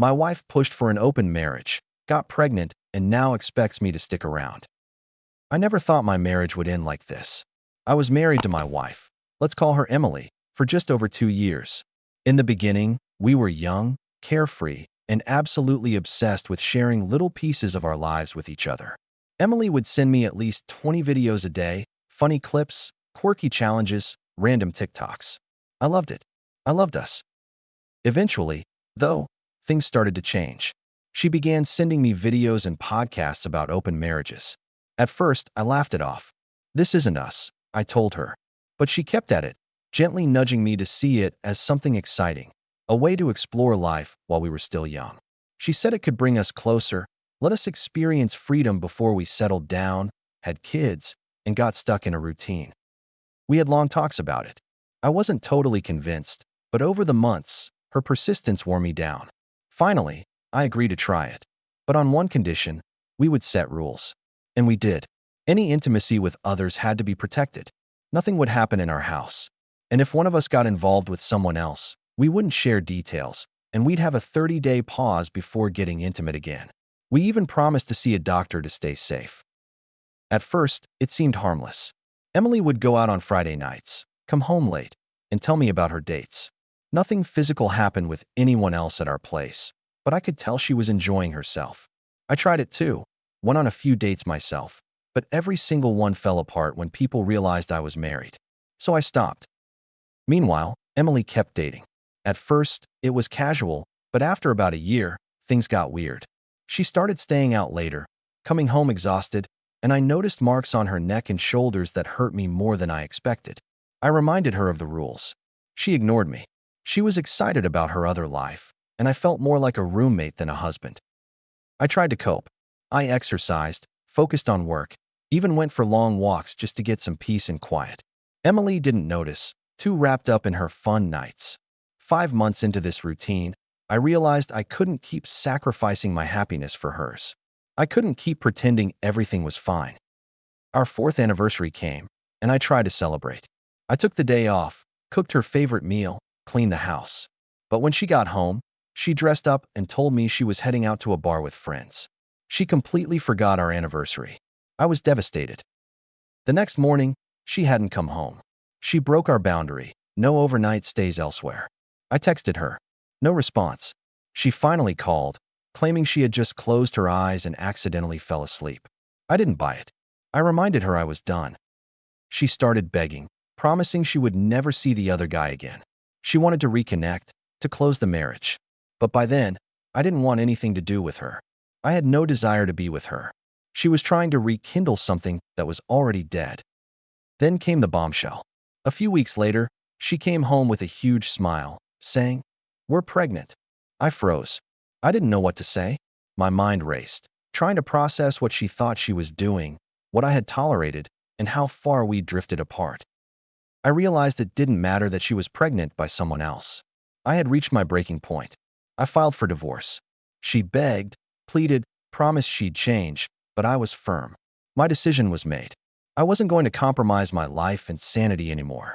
My wife pushed for an open marriage, got pregnant, and now expects me to stick around. I never thought my marriage would end like this. I was married to my wife, let's call her Emily, for just over 2 years. In the beginning, we were young, carefree, and absolutely obsessed with sharing little pieces of our lives with each other. Emily would send me at least 20 videos a day, funny clips, quirky challenges, random TikToks. I loved it. I loved us. Eventually, though, things started to change. She began sending me videos and podcasts about open marriages. At first, I laughed it off. This isn't us, I told her. But she kept at it, gently nudging me to see it as something exciting, a way to explore life while we were still young. She said it could bring us closer, let us experience freedom before we settled down, had kids, and got stuck in a routine. We had long talks about it. I wasn't totally convinced, but over the months, her persistence wore me down. Finally, I agreed to try it. But on one condition, we would set rules. And we did. Any intimacy with others had to be protected. Nothing would happen in our house. And if one of us got involved with someone else, we wouldn't share details, and we'd have a 30-day pause before getting intimate again. We even promised to see a doctor to stay safe. At first, it seemed harmless. Emily would go out on Friday nights, come home late, and tell me about her dates. Nothing physical happened with anyone else at our place, but I could tell she was enjoying herself. I tried it too, went on a few dates myself, but every single one fell apart when people realized I was married. So I stopped. Meanwhile, Emily kept dating. At first, it was casual, but after about a year, things got weird. She started staying out later, coming home exhausted, and I noticed marks on her neck and shoulders that hurt me more than I expected. I reminded her of the rules. She ignored me. She was excited about her other life, and I felt more like a roommate than a husband. I tried to cope. I exercised, focused on work, even went for long walks just to get some peace and quiet. Emily didn't notice, too wrapped up in her fun nights. 5 months into this routine, I realized I couldn't keep sacrificing my happiness for hers. I couldn't keep pretending everything was fine. Our 4th anniversary came, and I tried to celebrate. I took the day off, cooked her favorite meal, cleaned the house. But when she got home, she dressed up and told me she was heading out to a bar with friends. She completely forgot our anniversary. I was devastated. The next morning, she hadn't come home. She broke our boundary, no overnight stays elsewhere. I texted her. No response. She finally called, claiming she had just closed her eyes and accidentally fell asleep. I didn't buy it. I reminded her I was done. She started begging, promising she would never see the other guy again. She wanted to reconnect, to close the marriage. But by then, I didn't want anything to do with her. I had no desire to be with her. She was trying to rekindle something that was already dead. Then came the bombshell. A few weeks later, she came home with a huge smile, saying, "We're pregnant." I froze. I didn't know what to say. My mind raced, trying to process what she thought she was doing, what I had tolerated, and how far we drifted apart. I realized it didn't matter that she was pregnant by someone else. I had reached my breaking point. I filed for divorce. She begged, pleaded, promised she'd change, but I was firm. My decision was made. I wasn't going to compromise my life and sanity anymore.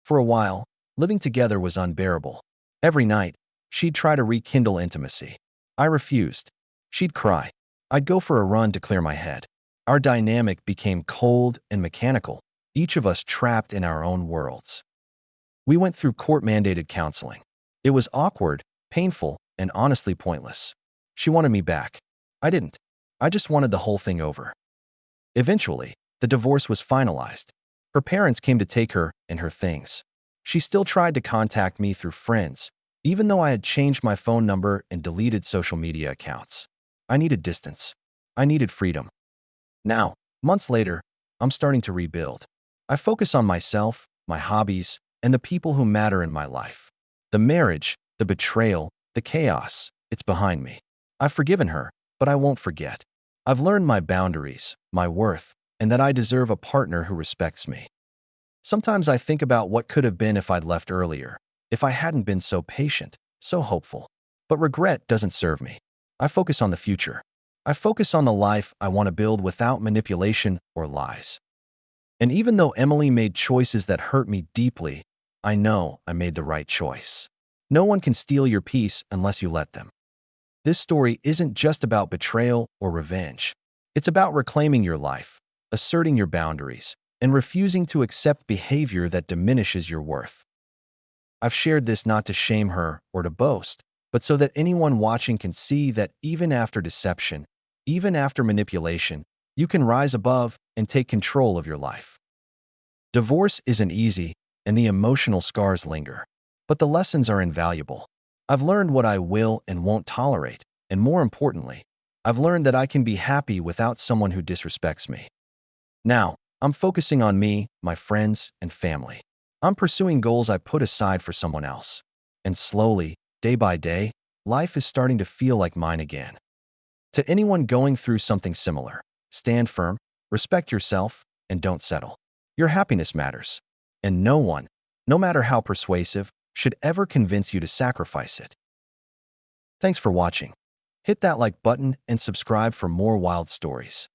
For a while, living together was unbearable. Every night, she'd try to rekindle intimacy. I refused. She'd cry. I'd go for a run to clear my head. Our dynamic became cold and mechanical, each of us trapped in our own worlds. We went through court-mandated counseling. It was awkward, painful, and honestly pointless. She wanted me back. I didn't. I just wanted the whole thing over. Eventually, the divorce was finalized. Her parents came to take her and her things. She still tried to contact me through friends, even though I had changed my phone number and deleted social media accounts. I needed distance. I needed freedom. Now, months later, I'm starting to rebuild. I focus on myself, my hobbies, and the people who matter in my life. The marriage, the betrayal, the chaos, it's behind me. I've forgiven her, but I won't forget. I've learned my boundaries, my worth, and that I deserve a partner who respects me. Sometimes I think about what could have been if I'd left earlier, if I hadn't been so patient, so hopeful. But regret doesn't serve me. I focus on the future. I focus on the life I want to build without manipulation or lies. And even though Emily made choices that hurt me deeply, I know I made the right choice. No one can steal your peace unless you let them. This story isn't just about betrayal or revenge. It's about reclaiming your life, asserting your boundaries, and refusing to accept behavior that diminishes your worth. I've shared this not to shame her or to boast, but so that anyone watching can see that even after deception, even after manipulation, you can rise above and take control of your life. Divorce isn't easy, and the emotional scars linger, but the lessons are invaluable. I've learned what I will and won't tolerate, and more importantly, I've learned that I can be happy without someone who disrespects me. Now, I'm focusing on me, my friends, and family. I'm pursuing goals I put aside for someone else. And slowly, day by day, life is starting to feel like mine again. To anyone going through something similar, stand firm, respect yourself, and don't settle. Your happiness matters. And no one, no matter how persuasive, should ever convince you to sacrifice it. Thanks for watching. Hit that like button and subscribe for more wild stories.